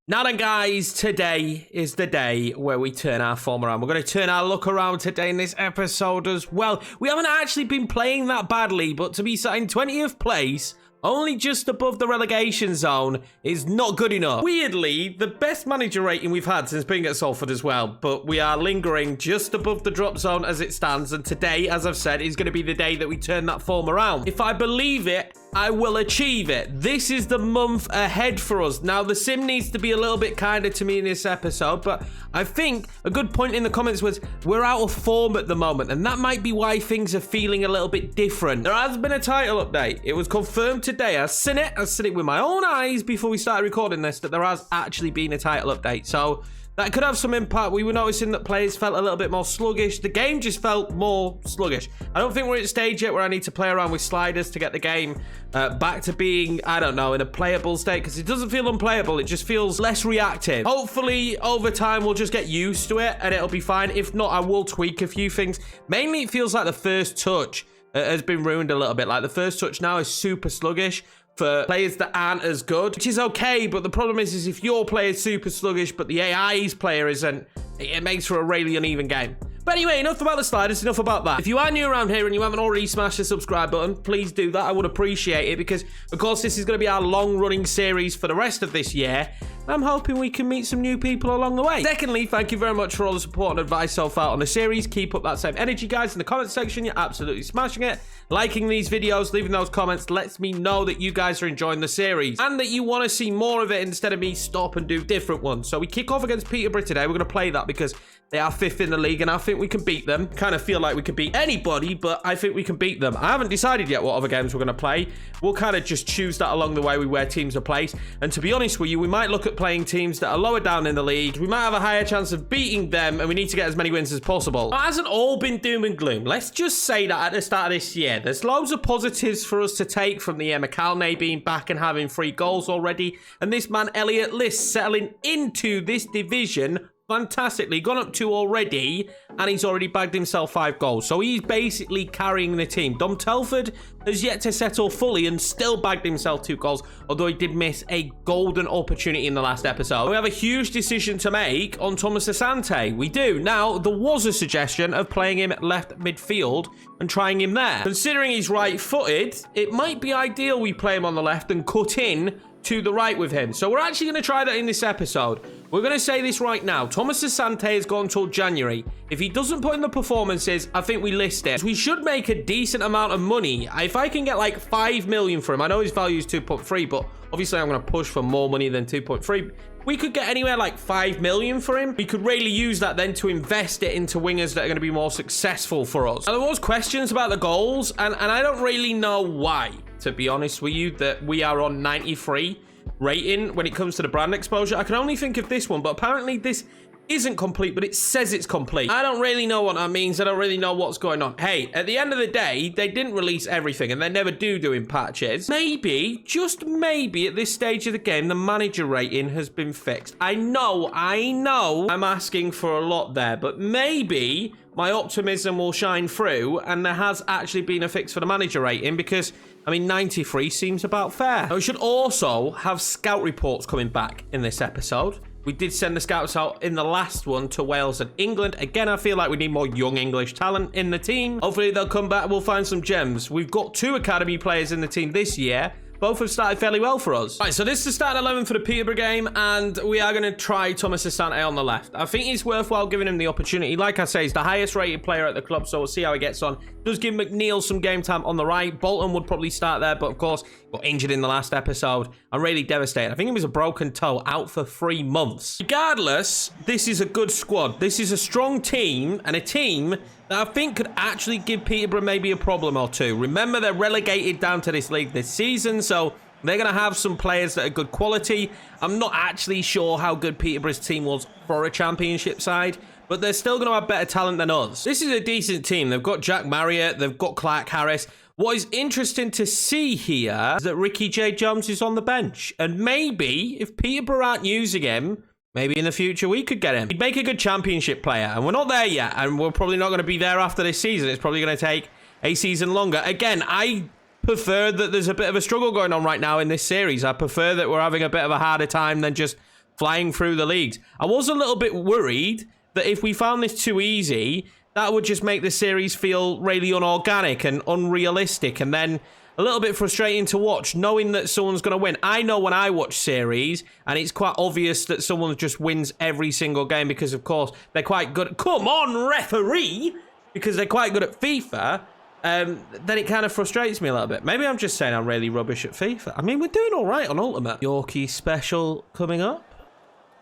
Now then, guys, today is the day where we turn our form around. We're going to turn our luck around today in this episode as well. We haven't actually been playing that badly, but to be sat in 20th place, only just above the relegation zone, is not good enough. Weirdly, the best manager rating we've had since being at Salford as well, but we are lingering just above the drop zone as it stands, and today, as I've said, is going to be the day that we turn that form around. If I believe it, I will achieve it. This is the month ahead for us. Now, the sim needs to be a little bit kinder to me in this episode, but I think a good point in the comments was we're out of form at the moment, and that might be why things are feeling a little bit different. There has been a title update. It was confirmed today. I've seen it with my own eyes before we started recording this, that there has actually been a title update. So that could have some impact. We were noticing that players felt a little bit more sluggish. The game just felt more sluggish. I don't think we're at a stage yet where I need to play around with sliders to get the game back to being, I don't know, in a playable state, because it doesn't feel unplayable. It just feels less reactive. Hopefully, over time, we'll just get used to it and it'll be fine. If not, I will tweak a few things. Mainly, it feels like the first touch has been ruined a little bit. Like, the first touch now is super sluggish for players that aren't as good, which is okay, but the problem is if your player is super sluggish, but the AI's player isn't, it makes for a really uneven game. But anyway, enough about the sliders, enough about that. If you are new around here and you haven't already smashed the subscribe button, please do that. I would appreciate it, because, of course, this is going to be our long-running series for the rest of this year. I'm hoping we can meet some new people along the way. Secondly, thank you very much for all the support and advice so far on the series. Keep up that same energy, guys. In the comment section, you're absolutely smashing it. Liking these videos, leaving those comments lets me know that you guys are enjoying the series and that you want to see more of it instead of me stop and do different ones. So we kick off against Peterborough today. We're going to play that because they are 5th in the league, and I think we can beat them. Kind of feel like we can beat anybody, but I think we can beat them. I haven't decided yet what other games we're going to play. We'll kind of just choose that along the way where teams are placed. And to be honest with you, we might look at playing teams that are lower down in the league. We might have a higher chance of beating them, and we need to get as many wins as possible. It hasn't all been doom and gloom. Let's just say that at the start of this year, there's loads of positives for us to take from the McAlnay being back and having 3 goals already. And this man, Elliot List, settling into this division fantastically, gone up 2 already, and he's already bagged himself 5 goals. So he's basically carrying the team. Dom Telford has yet to settle fully and still bagged himself 2 goals, although he did miss a golden opportunity in the last episode. We have a huge decision to make on Thomas Asante. We do. Now, there was a suggestion of playing him at left midfield and trying him there. Considering he's right-footed, it might be ideal we play him on the left and cut in to the right with him. So we're actually going to try that in this episode. We're going to say this right now. Thomas Asante has gone till January. If he doesn't put in the performances, I think we list it. We should make a decent amount of money. If I can get like 5 million for him, I know his value is 2.3, but obviously I'm going to push for more money than 2.3. We could get anywhere like 5 million for him. We could really use that then to invest it into wingers that are going to be more successful for us. Now, there was questions about the goals, and I don't really know why, to be honest with you, that we are on 93 rating when it comes to the brand exposure. I can only think of this one, but apparently this isn't complete, but it says it's complete. I don't really know what that means. I don't really know what's going on. Hey, at the end of the day, they didn't release everything, and they never do in patches. Maybe, just maybe, at this stage of the game, the manager rating has been fixed. I know I'm asking for a lot there, but maybe my optimism will shine through, and there has actually been a fix for the manager rating, because, I mean, 93 seems about fair. Now, we should also have scout reports coming back in this episode. We did send the scouts out in the last one to Wales and England. Again, I feel like we need more young English talent in the team. Hopefully they'll come back. We'll find some gems. We've got 2 academy players in the team this year. Both have started fairly well for us. Right, so this is the starting 11 for the Peterborough game, and we are going to try Thomas Asante on the left. I think it's worthwhile giving him the opportunity. Like I say, he's the highest rated player at the club, so we'll see how he gets on. Does give McNeil some game time on the right. Bolton would probably start there, but of course, got injured in the last episode. I'm really devastated. I think it was a broken toe, out for 3 months. Regardless, this is a good squad. This is a strong team, and a team that I think could actually give Peterborough maybe a problem or two. Remember, they're relegated down to this league this season, so they're going to have some players that are good quality. I'm not actually sure how good Peterborough's team was for a championship side, but they're still going to have better talent than us. This is a decent team. They've got Jack Marriott. They've got Clark Harris. What is interesting to see here is that Ricky J. Jones is on the bench. And maybe, if Peterborough aren't using him, maybe in the future we could get him. He'd make a good championship player, and we're not there yet, and we're probably not going to be there after this season. It's probably going to take a season longer. Again, I prefer that there's a bit of a struggle going on right now in this series. I prefer that we're having a bit of a harder time than just flying through the leagues. I was a little bit worried that if we found this too easy, that would just make the series feel really unorganic and unrealistic, and then a little bit frustrating to watch, knowing that someone's going to win. I know when I watch series, and it's quite obvious that someone just wins every single game because, of course, they're quite good. Come on, referee! Because they're quite good at FIFA. Then it kind of frustrates me a little bit. Maybe I'm just saying I'm really rubbish at FIFA. I mean, we're doing all right on Ultimate. Yorkie special coming up.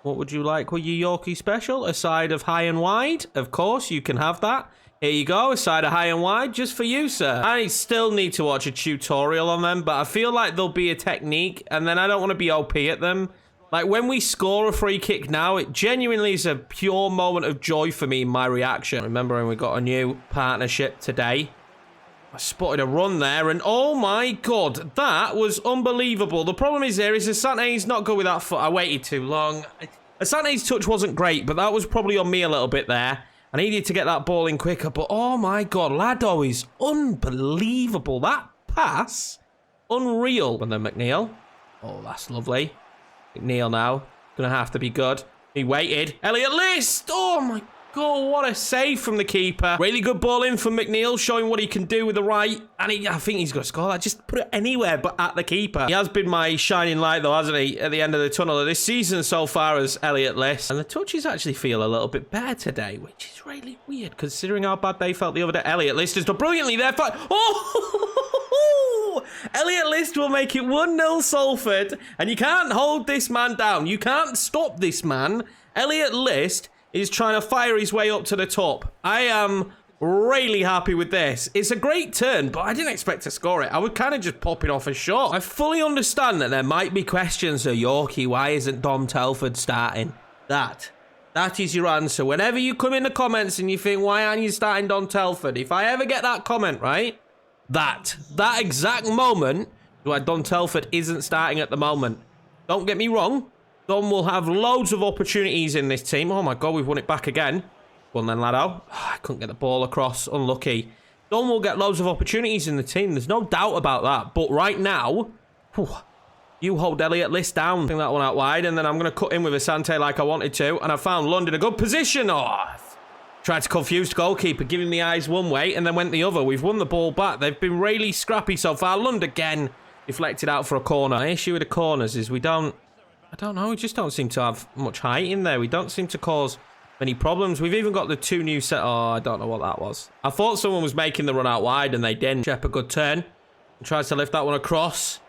What would you like with your Yorkie special? A side of high and wide? Of course, you can have that. Here you go, a side of high and wide just for you, sir. I still need to watch a tutorial on them, but I feel like there'll be a technique, and then I don't want to be OP at them. Like, when we score a free kick now, it genuinely is a pure moment of joy for me in my reaction. Remembering we got a new partnership today. I spotted a run there, and oh my god, that was unbelievable. The problem is there is Asante's not good with that foot. I waited too long. Asante's touch wasn't great, but that was probably on me a little bit there. I needed to get that ball in quicker, but oh my god, Lado is unbelievable. That pass, unreal. And then McNeil. Oh, that's lovely. McNeil now, gonna have to be good. He waited. Elliot List! Oh my god, what a save from the keeper. Really good ball in from McNeil, showing what he can do with the right. And I think he's going to score that. Just put it anywhere but at the keeper. He has been my shining light, though, hasn't he, at the end of the tunnel of this season so far as Elliot List. And the touches actually feel a little bit better today, which is really weird, considering how bad they felt the other day. Elliot List has done brilliantly there. Oh! Elliot List will make it 1-0 Salford. And you can't hold this man down. You can't stop this man. Elliot List is trying to fire his way up to the top. I am really happy with this. It's a great turn, but I didn't expect to score it. I was kind of just popping off a shot. I fully understand that there might be questions of Yorkie, why isn't Dom Telford starting? That is your answer. Whenever you come in the comments and you think, why aren't you starting Dom Telford? If I ever get that comment, right? That exact moment, why Dom Telford isn't starting at the moment. Don't get me wrong. Dom will have loads of opportunities in this team. Oh my god, we've won it back again. Go on then, Lado. Oh, I couldn't get the ball across. Unlucky. Dom will get loads of opportunities in the team. There's no doubt about that. But right now, you hold Elliot List down. Bring that one out wide, and then I'm going to cut in with Asante like I wanted to. And I found Lund in a good position. Oh, tried to confuse the goalkeeper, giving the eyes one way, and then went the other. We've won the ball back. They've been really scrappy so far. Lund again deflected out for a corner. My issue with the corners is I don't know, we just don't seem to have much height in there. We don't seem to cause many problems. We've even got the two new set. Oh, I don't know what that was. I thought someone was making the run out wide and they didn't. Shep a good turn. Tries to lift that one across.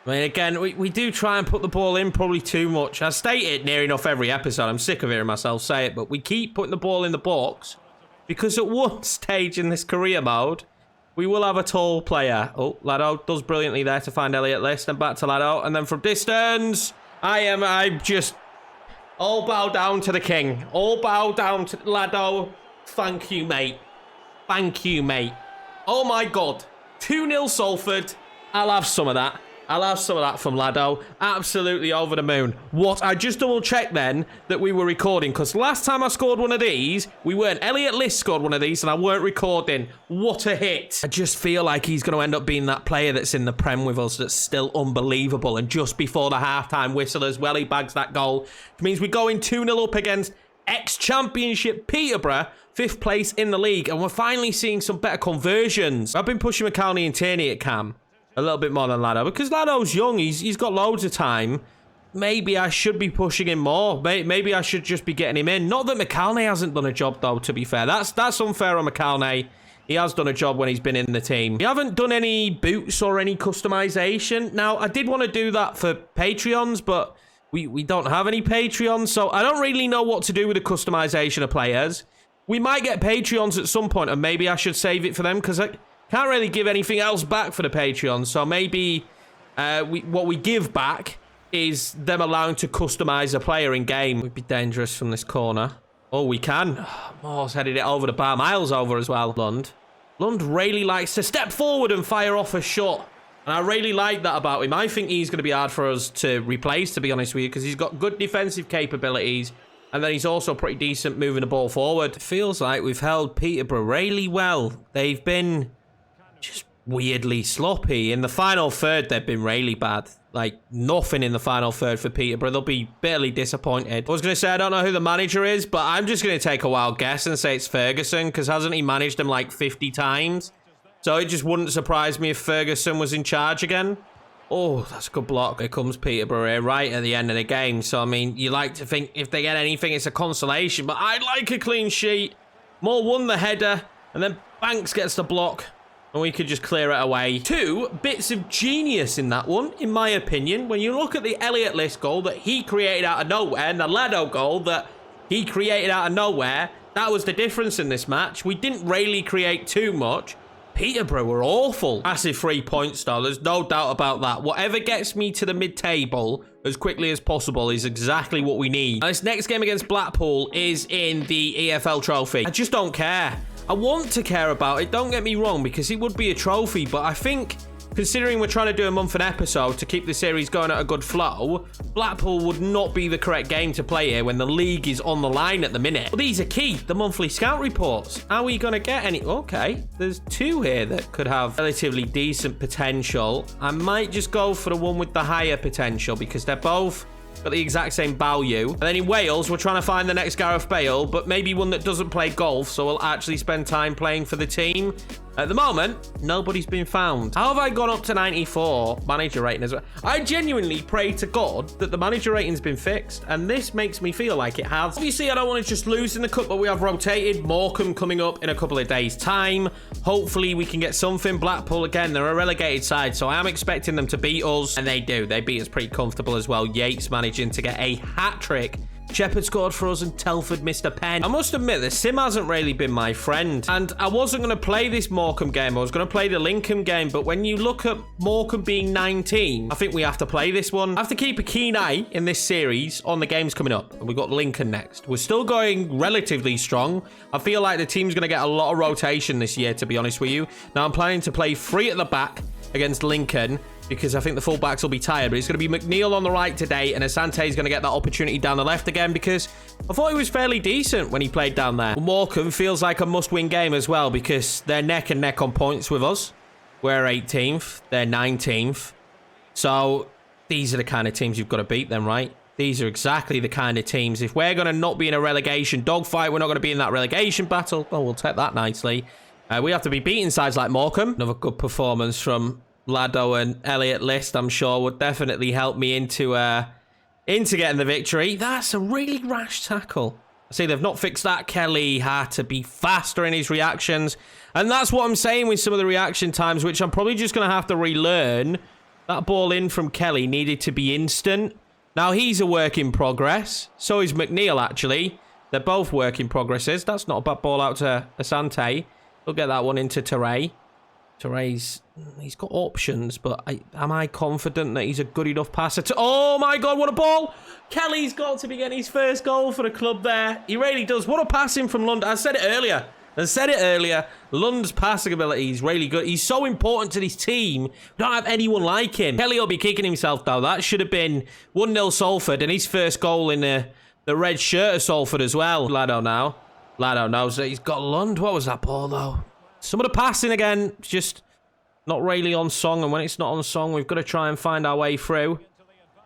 I mean, again, we do try and put the ball in probably too much. I state it near enough every episode. I'm sick of hearing myself say it, but we keep putting the ball in the box because at one stage in this career mode, we will have a tall player. Oh, Lado does brilliantly there to find Elliot List and back to Lado. And then from distance... I'm just all bow down to the king. All bow down to Lado. Thank you, mate. Thank you, mate. Oh my god. 2-0 Salford. I'll have some of that. I'll have some of that from Lado. Absolutely over the moon. What? I just double checked then that we were recording, because last time I scored one of these, we weren't. Elliot List scored one of these and I weren't recording. What a hit. I just feel like he's going to end up being that player that's in the Prem with us that's still unbelievable. And just before the halftime whistle as well, he bags that goal. Which means we're going 2-0 up against ex-championship Peterborough, 5th place in the league. And we're finally seeing some better conversions. I've been pushing McCalney and Tierney at Cam a little bit more than Lado, because Lado's young. He's got loads of time. Maybe I should be pushing him more. Maybe I should just be getting him in. Not that McCalney hasn't done a job, though, to be fair. That's unfair on McCalney. He has done a job when he's been in the team. We haven't done any boots or any customization. Now, I did want to do that for Patreons, but we don't have any Patreons, so I don't really know what to do with the customization of players. We might get Patreons at some point, and maybe I should save it for them, because I can't really give anything else back for the Patreon, so maybe what we give back is them allowing to customize a player in game. Would be dangerous from this corner. Oh, we can. Moore's headed it over the bar. Miles over as well. Lund really likes to step forward and fire off a shot, and I really like that about him. I think he's going to be hard for us to replace, to be honest with you, because he's got good defensive capabilities, and then he's also pretty decent moving the ball forward. It feels like we've held Peterborough really well. They've been just weirdly sloppy. In the final third, they've been really bad. Like, nothing in the final third for Peterborough. They'll be bitterly disappointed. I was going to say, I don't know who the manager is, but I'm just going to take a wild guess and say it's Ferguson, because hasn't he managed them like 50 times? So it just wouldn't surprise me if Ferguson was in charge again. Oh, that's a good block. Here comes Peterborough here, right at the end of the game. So, I mean, you like to think if they get anything, it's a consolation, but I'd like a clean sheet. Moore won the header, and then Banks gets the block. And we could just clear it away. 2 bits of genius in that one, in my opinion. When you look at the Elliott List goal that he created out of nowhere, and the Lado goal that he created out of nowhere, that was the difference in this match. We didn't really create too much. Peterborough were awful. Massive 3 points, though. There's no doubt about that. Whatever gets me to the mid-table as quickly as possible is exactly what we need. Now, this next game against Blackpool is in the EFL Trophy. I just don't care. I want to care about it, don't get me wrong, because it would be a trophy, but I think, considering we're trying to do a month an episode to keep the series going at a good flow, Blackpool would not be the correct game to play here when the league is on the line at the minute. But these are key, the monthly scout reports. Are we going to get any? Okay, there's 2 here that could have relatively decent potential. I might just go for the one with the higher potential because they're both got the exact same value. And then in Wales, we're trying to find the next Gareth Bale, but maybe one that doesn't play golf, so we'll actually spend time playing for the team. At the moment, nobody's been found. How have I gone up to 94 manager rating as well? I genuinely pray to God that the manager rating's been fixed, and this makes me feel like it has. Obviously, I don't want to just lose in the cup, but we have rotated. Morecambe coming up in a couple of days' time. Hopefully, we can get something. Blackpool, again, they're a relegated side, so I am expecting them to beat us, and they do. They beat us pretty comfortable as well. Yates managing to get a hat-trick. Shepherd scored for us and Telford missed a pen. I must admit, the sim hasn't really been my friend. And I wasn't going to play this Morecambe game. I was going to play the Lincoln game. But when you look at Morecambe being 19, I think we have to play this one. I have to keep a keen eye in this series on the games coming up. And we've got Lincoln next. We're still going relatively strong. I feel like the team's going to get a lot of rotation this year, to be honest with you. Now, I'm planning to play 3 at the back against Lincoln, because I think the fullbacks will be tired. But it's going to be McNeil on the right today, and Asante is going to get that opportunity down the left again, because I thought he was fairly decent when he played down there. Morecambe feels like a must-win game as well, because they're neck and neck on points with us. We're 18th, they're 19th. So these are the kind of teams you've got to beat them, right? These are exactly the kind of teams. If we're going to not be in a relegation dogfight, we're not going to be in that relegation battle. Oh, we'll take that nicely. We have to be beating sides like Morecambe. Another good performance from Lado and Elliott List, I'm sure, would definitely help me into getting the victory. That's a really rash tackle. I see they've not fixed that. Kelly had to be faster in his reactions. And that's what I'm saying with some of the reaction times, which I'm probably just going to have to relearn. That ball in from Kelly needed to be instant. Now, he's a work in progress. So is McNeil, actually. They're both work in progresses. That's not a bad ball out to Asante. We'll get that one into Teray. Teray's, he's got options, but am I confident that he's a good enough passer to... Oh my God, what a ball! Kelly's got to be getting his first goal for the club there. He really does. What a passing from Lund. I said it earlier. Lund's passing ability is really good. He's so important to this team. We don't have anyone like him. Kelly will be kicking himself, though. That should have been 1-0 Salford, and his first goal in the red shirt of Salford as well. Lado now. Lado knows that he's got Lund. What was that ball, though? Some of the passing, again, just not really on song. And when it's not on song, we've got to try and find our way through.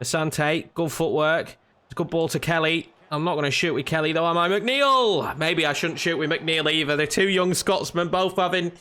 Asante, good footwork. It's a good ball to Kelly. I'm not going to shoot with Kelly, though, am I? McNeil! Maybe I shouldn't shoot with McNeil either. They're 2 young Scotsmen, both having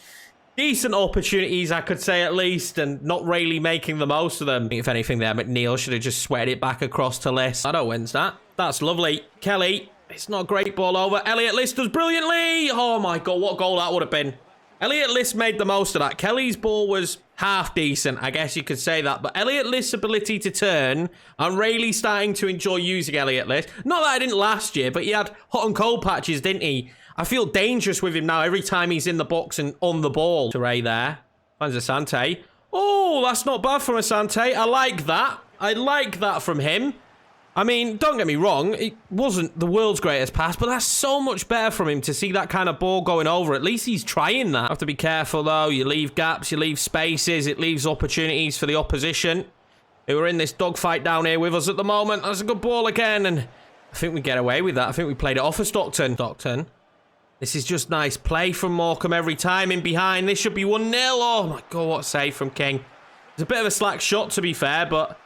decent opportunities, I could say, at least, and not really making the most of them. If anything there, McNeil should have just sweated it back across to List. Lado wins that. That's lovely. Kelly, it's not a great ball over. Elliott List does brilliantly. Oh, my God, what goal that would have been. Elliott List made the most of that. Kelly's ball was half decent, I guess you could say that. But Elliott List's ability to turn, I'm really starting to enjoy using Elliott List. Not that I didn't last year, but he had hot and cold patches, didn't he? I feel dangerous with him now every time he's in the box and on the ball. Teray there. Finds Asante. Oh, that's not bad from Asante. I like that. I like that from him. I mean, don't get me wrong, it wasn't the world's greatest pass, but that's so much better from him to see that kind of ball going over. At least he's trying that. Have to be careful, though. You leave gaps, you leave spaces, it leaves opportunities for the opposition who are in this dogfight down here with us at the moment. That's a good ball again, and I think we get away with that. I think we played it off of Stockton. Stockton. This is just nice play from Morecambe every time in behind. This should be 1-0. Oh, my God, what a save from King. It's a bit of a slack shot, to be fair, but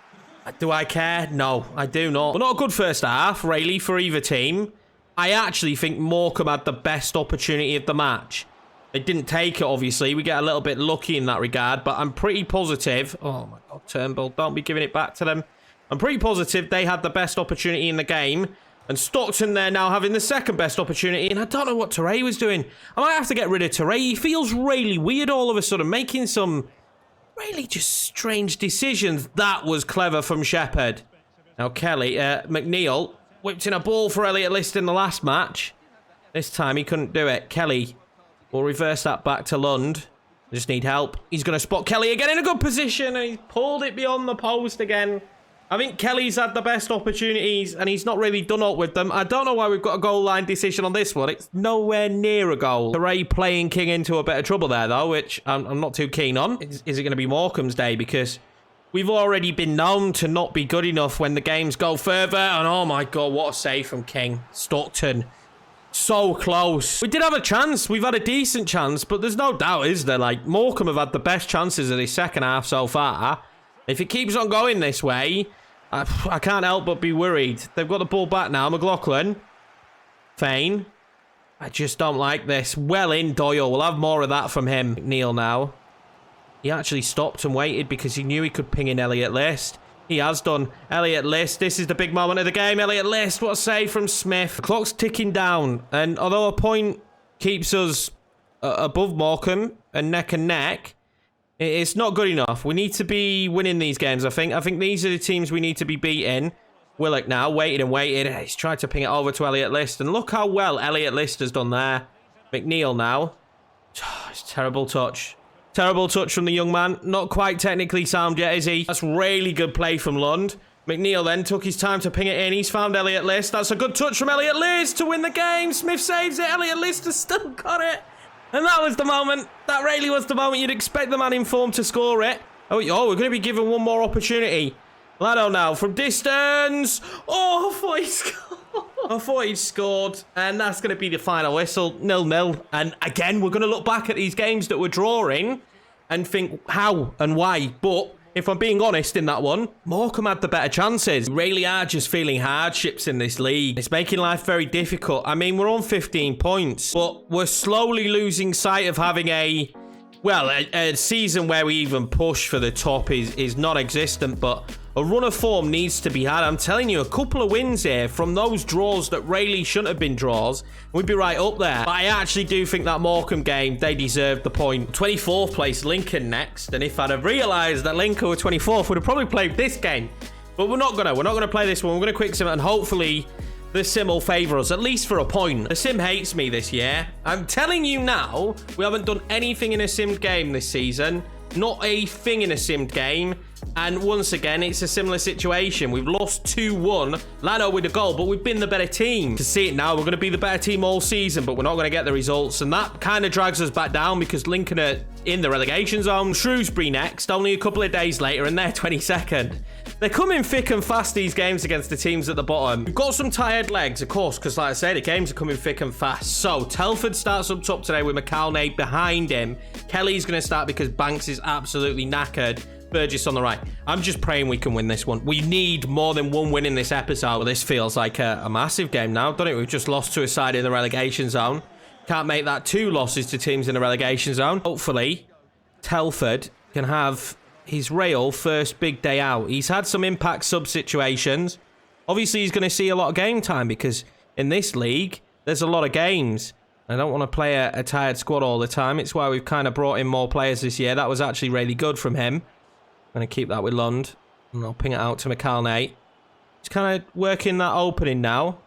do I care? No, I do not. But not a good first half, really, for either team. I actually think Morecambe had the best opportunity of the match. They didn't take it, obviously. We get a little bit lucky in that regard, but I'm pretty positive. Oh, my God, Turnbull, don't be giving it back to them. I'm pretty positive they had the best opportunity in the game. And Stockton there now having the second best opportunity. And I don't know what Teray was doing. I might have to get rid of Teray. He feels really weird all of a sudden, making some really just strange decisions. That was clever from Shepherd. Now Kelly, McNeil whipped in a ball for Elliot List in the last match. This time he couldn't do it. Kelly will reverse that back to Lund. Just need help. He's going to spot Kelly again in a good position. And he's pulled it beyond the post again. I think Kelly's had the best opportunities and he's not really done up with them. I don't know why we've got a goal line decision on this one. It's nowhere near a goal. Teray playing King into a bit of trouble there, though, which I'm not too keen on. Is it going to be Morecambe's day? Because we've already been known to not be good enough when the games go further. And oh my God, what a save from King. Stockton. So close. We did have a chance. We've had a decent chance, but there's no doubt, is there? Like, Morecambe have had the best chances of the second half so far. If it keeps on going this way, I can't help but be worried. They've got the ball back now. McLaughlin. Fane. I just don't like this. Well in, Doyle. We'll have more of that from him. McNeil now. He actually stopped and waited because he knew he could ping in Elliot List. He has done. Elliot List. This is the big moment of the game. Elliot List. What a save from Smith. The clock's ticking down. And although a point keeps us above Morecambe and neck, it's not good enough. We need to be winning these games, I think. I think these are the teams we need to be beating. Willock now, waited and waited. He's tried to ping it over to Elliot List. And look how well Elliot List has done there. McNeil now. It's a terrible touch. Terrible touch from the young man. Not quite technically sound yet, is he? That's really good play from Lund. McNeil then took his time to ping it in. He's found Elliot List. That's a good touch from Elliot List to win the game. Smith saves it. Elliot List has still got it. And that was the moment. That really was the moment you'd expect the man in form to score it. Oh, we're going to be given one more opportunity. Lado now from distance. Oh, I thought he'd scored. And that's going to be the final whistle. 0-0. And again, we're going to look back at these games that we're drawing and think how and why. But if I'm being honest in that one, Morecambe had the better chances. We really are just feeling hardships in this league. It's making life very difficult. I mean, we're on 15 points, but we're slowly losing sight of having a season where we even push for the top is non-existent, but a run of form needs to be had. I'm telling you, a couple of wins here from those draws that really shouldn't have been draws, we'd be right up there. But I actually do think that Morecambe game, they deserved the point. 24th place, Lincoln next. And if I'd have realised that Lincoln were 24th, we'd have probably played this game. But we're not gonna play this one. We're gonna quick sim, and hopefully the sim will favour us, at least for a point. The sim hates me this year. I'm telling you now, we haven't done anything in a simmed game this season. Not a thing in a simmed game. And once again, it's a similar situation. We've lost 2-1. Lano with a goal, but we've been the better team. To see it now, we're going to be the better team all season, but we're not going to get the results. And that kind of drags us back down because Lincoln are in the relegation zone. Shrewsbury next, only a couple of days later, and they're 22nd. They're coming thick and fast, these games, against the teams at the bottom. We've got some tired legs, of course, because like I say, the games are coming thick and fast. So Telford starts up top today with McCalney behind him. Kelly's going to start because Banks is absolutely knackered. Burgess on the right. I'm just praying we can win this one. We need more than one win in this episode. Well, this feels like a massive game now, doesn't it? We've just lost to a side in the relegation zone. Can't make that 2 losses to teams in the relegation zone. Hopefully, Telford can have his real first big day out. He's had some impact sub situations. Obviously, he's going to see a lot of game time because in this league, there's a lot of games. I don't want to play a tired squad all the time. It's why we've kind of brought in more players this year. That was actually really good from him. I'm going to keep that with Lund. And I'll ping it out to McCalney. He's kind of working that opening now.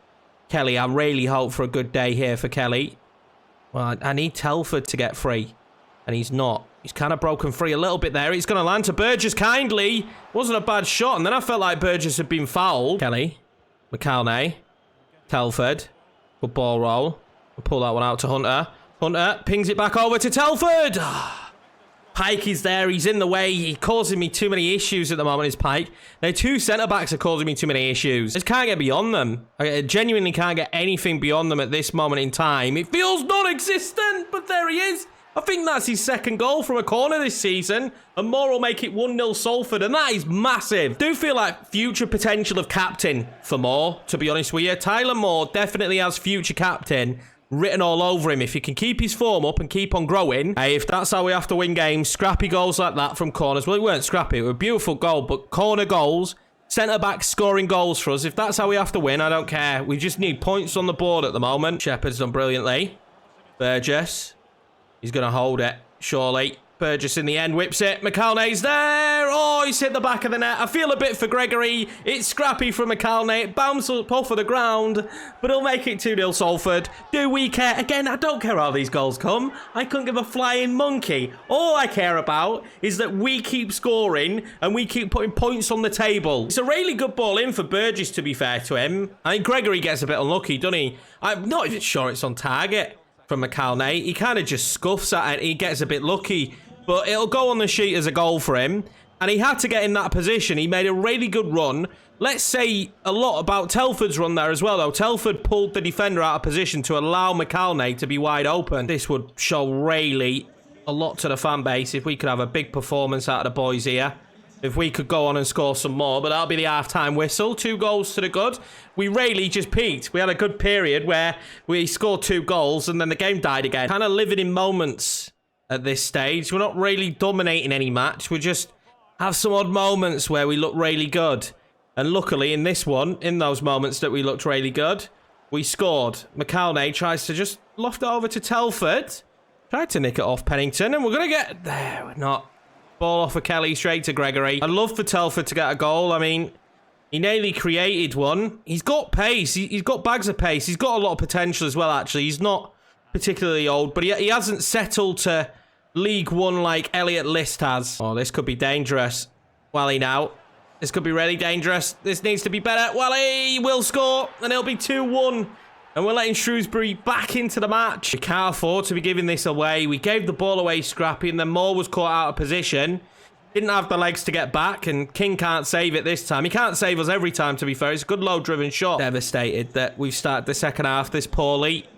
Kelly, I really hope for a good day here for Kelly. Well, I need Telford to get free. And he's not. He's kind of broken free a little bit there. He's going to land to Burgess kindly. Wasn't a bad shot. And then I felt like Burgess had been fouled. Kelly. McCalney. Telford. Good ball roll. We'll pull that one out to Hunter. Hunter pings it back over to Telford. Pike is there. He's in the way. He's causing me too many issues at the moment, is Pike. Their two centre-backs are causing me too many issues. I just can't get beyond them. I genuinely can't get anything beyond them at this moment in time. It feels non-existent, but there he is. I think that's his second goal from a corner this season. And Moore will make it 1-0 Salford, and that is massive. I do feel like future potential of captain for Moore, to be honest with you. Tyler Moore definitely has future captain written all over him. If he can keep his form up and keep on growing, if that's how we have to win games, scrappy goals like that from corners. Well, it weren't scrappy, it was a beautiful goal, but corner goals, centre-back scoring goals for us. If that's how we have to win, I don't care. We just need points on the board at the moment. Shepherd's done brilliantly. Burgess, he's going to hold it, surely. Burgess in the end whips it. McAlnay's there. Oh, he's hit the back of the net. I feel a bit for Gregory. It's scrappy from McAlnay. It bounces up off of the ground, but he'll make it 2-0 Salford. Do we care? Again, I don't care how these goals come. I couldn't give a flying monkey. All I care about is that we keep scoring and we keep putting points on the table. It's a really good ball in for Burgess, to be fair to him. I think Gregory gets a bit unlucky, doesn't he? I'm not even sure it's on target from McAlnay. He kind of just scuffs at it. He gets a bit lucky. But it'll go on the sheet as a goal for him. And he had to get in that position. He made a really good run. Let's say a lot about Telford's run there as well, though. Telford pulled the defender out of position to allow McAlnay to be wide open. This would show really a lot to the fan base if we could have a big performance out of the boys here. If we could go on and score some more. But that'll be the half-time whistle. 2 goals to the good. We really just peaked. We had a good period where we scored 2 goals and then the game died again. Kind of living in moments at this stage. We're not really dominating any match. We just have some odd moments where we look really good. And luckily in this one, in those moments that we looked really good, we scored. McAlnay tries to just loft it over to Telford. Tried to nick it off Pennington, and we're going to get... There, we're not. Ball off of Kelly, straight to Gregory. I'd love for Telford to get a goal. I mean, he nearly created one. He's got pace. He's got bags of pace. He's got a lot of potential as well, actually. He's not particularly old, but he hasn't settled to League One like Elliot List has. Oh, this could be dangerous. Wally now. This could be really dangerous. This needs to be better. Wally will score, and it'll be 2-1. And we're letting Shrewsbury back into the match. We can't afford to be giving this away. We gave the ball away scrappy, and then Moore was caught out of position. Didn't have the legs to get back, and King can't save it this time. He can't save us every time, to be fair. It's a good low-driven shot. Devastated that we've started the second half this poorly.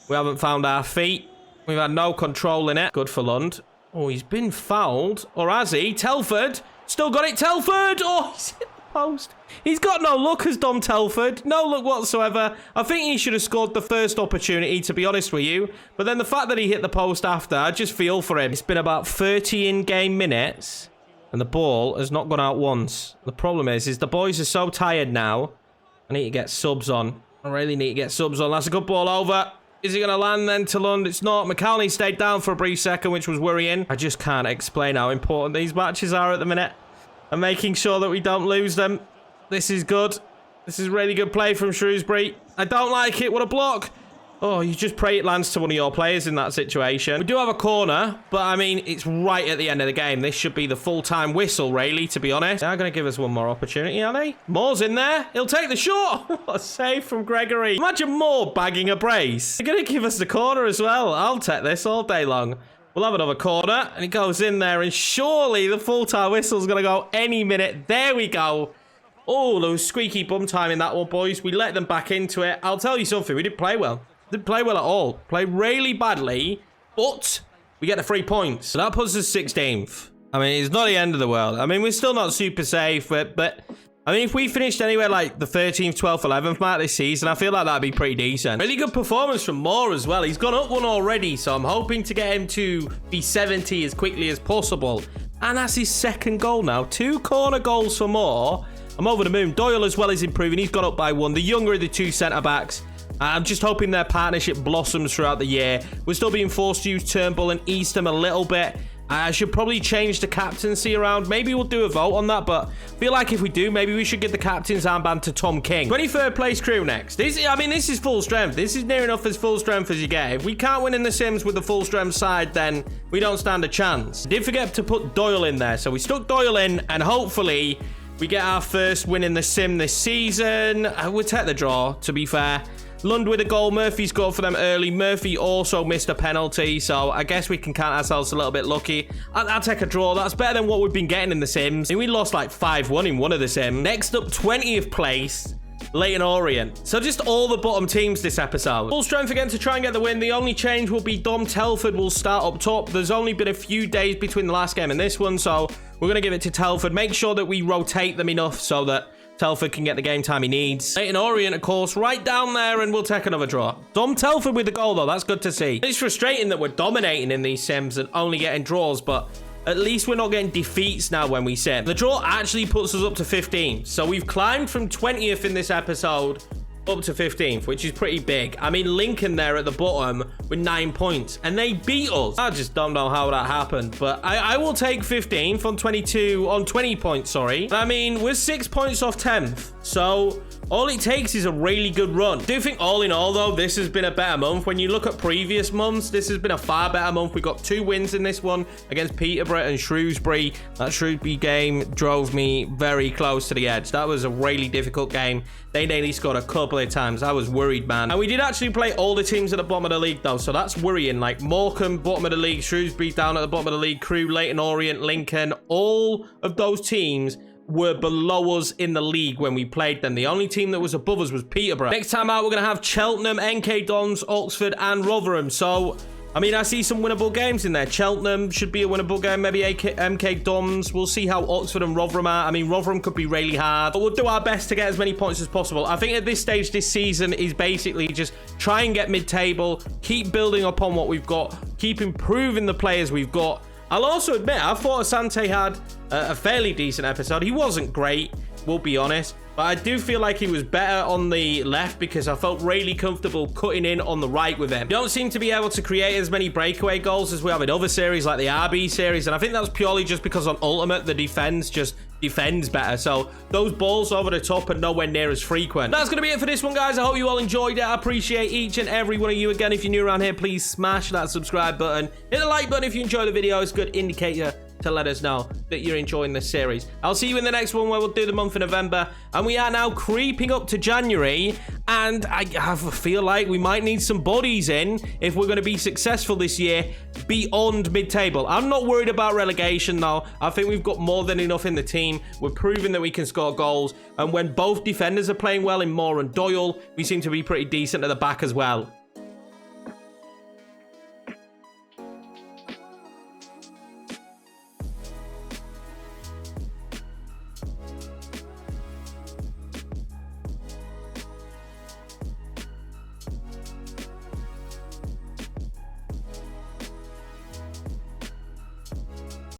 We haven't found our feet. We've had no control in it. Good for Lund. Oh, he's been fouled. Or has he? Telford. Still got it. Telford. Oh, he's hit the post. He's got no luck, has Dom Telford. No luck whatsoever. I think he should have scored the first opportunity, to be honest with you. But then the fact that he hit the post after, I just feel for him. It's been about 30 in-game minutes, and the ball has not gone out once. The problem is the boys are so tired now. I need to get subs on. I really need to get subs on. That's a good ball over. Is he going to land then to Lund? It's not. McAlnay stayed down for a brief second, which was worrying. I just can't explain how important these matches are at the minute. And making sure that we don't lose them. This is good. This is really good play from Shrewsbury. I don't like it. What a block. Oh, you just pray it lands to one of your players in that situation. We do have a corner, but I mean, it's right at the end of the game. This should be the full-time whistle, really, to be honest. They're going to give us one more opportunity, aren't they? Moore's in there. He'll take the shot. What a save from Gregory. Imagine Moore bagging a brace. They're going to give us the corner as well. I'll take this all day long. We'll have another corner, and it goes in there, and surely the full-time whistle's going to go any minute. There we go. Oh, there was squeaky bum time in that one, boys. We let them back into it. I'll tell you something. We didn't play well. Didn't play well at all. Played really badly, but we get the 3 points. So that puts us 16th. I mean, it's not the end of the world. I mean, we're still not super safe, but I mean, if we finished anywhere like the 13th, 12th, 11th mark this season, I feel like that'd be pretty decent. Really good performance from Moore as well. He's gone up one already, so I'm hoping to get him to be 70 as quickly as possible. And that's his second goal now. 2 corner goals for Moore. I'm over the moon. Doyle as well is improving. He's gone up by 1. The younger of the 2 centre-backs. I'm just hoping their partnership blossoms throughout the year. We're still being forced to use Turnbull and Eastham a little bit. I should probably change the captaincy around. Maybe we'll do a vote on that, but I feel like if we do, maybe we should give the captain's armband to Tom King. 23rd place Crewe next. This is full strength. This is near enough as full strength as you get. If we can't win in the Sims with the full strength side, then we don't stand a chance. Did forget to put Doyle in there, so we stuck Doyle in, and hopefully we get our first win in the Sim this season. We'll take the draw, to be fair. Lund with a goal. Murphy scored for them early. Murphy also missed a penalty, so I guess we can count ourselves a little bit lucky. I'll take a draw. That's better than what we've been getting in the Sims. I mean, we lost like 5-1 in one of the Sims. Next up, 20th place. Leyton Orient. So just all the bottom teams this episode. Full strength again to try and get the win. The only change will be Dom Telford will start up top. There's only been a few days between the last game and this one, so we're going to give it to Telford. Make sure that we rotate them enough so that Telford can get the game time he needs. Leyton Orient, of course, right down there, and we'll take another draw. Dom Telford with the goal, though. That's good to see. It's frustrating that we're dominating in these Sims and only getting draws, but at least we're not getting defeats now when we sim. The draw actually puts us up to 15. So we've climbed from 20th in this episode up to 15th, which is pretty big. I mean, Lincoln there at the bottom with 9 points, and they beat us. I just don't know how that happened, but I will take 15th on 20 points, sorry. I mean, we're 6 points off 10th, so all it takes is a really good run. I do think all in all, though, this has been a better month. When you look at previous months, this has been a far better month. We got 2 wins in this one against Peterborough and Shrewsbury. That Shrewsbury game drove me very close to the edge. That was a really difficult game. They nearly scored a couple of times. I was worried, man. And we did actually play all the teams at the bottom of the league, though, so that's worrying. Like Morecambe, bottom of the league, Shrewsbury down at the bottom of the league, Crewe, Leyton Orient, Lincoln, all of those teams were below us in the league when we played them. The only team that was above us was Peterborough. Next time out, we're going to have Cheltenham, NK Dons, Oxford, and Rotherham. So, I mean, I see some winnable games in there. Cheltenham should be a winnable game. Maybe MK Dons. We'll see how Oxford and Rotherham are. I mean, Rotherham could be really hard, but we'll do our best to get as many points as possible. I think at this stage, this season is basically just try and get mid-table, keep building upon what we've got, keep improving the players we've got. I'll also admit, I thought Asante had a fairly decent episode. He wasn't great, we'll be honest, but I do feel like he was better on the left because I felt really comfortable cutting in on the right with him. We don't seem to be able to create as many breakaway goals as we have in other series like the RB series, and I think that's purely just because on Ultimate, the defense just defends better, so those balls over the top are nowhere near as frequent. That's going to be it for this one, guys. I hope you all enjoyed it. I appreciate each and every one of you. Again, if you're new around here, please smash that subscribe button. Hit the like button if you enjoy the video. It's a good indicator to let us know that you're enjoying this series. I'll see you in the next one where we'll do the month of November, and we are now creeping up to January, and I feel like we might need some bodies in if we're going to be successful this year beyond mid-table. I'm not worried about relegation though. I think we've got more than enough in the team. We're proving that we can score goals, and when both defenders are playing well in Moore and Doyle, we seem to be pretty decent at the back as well.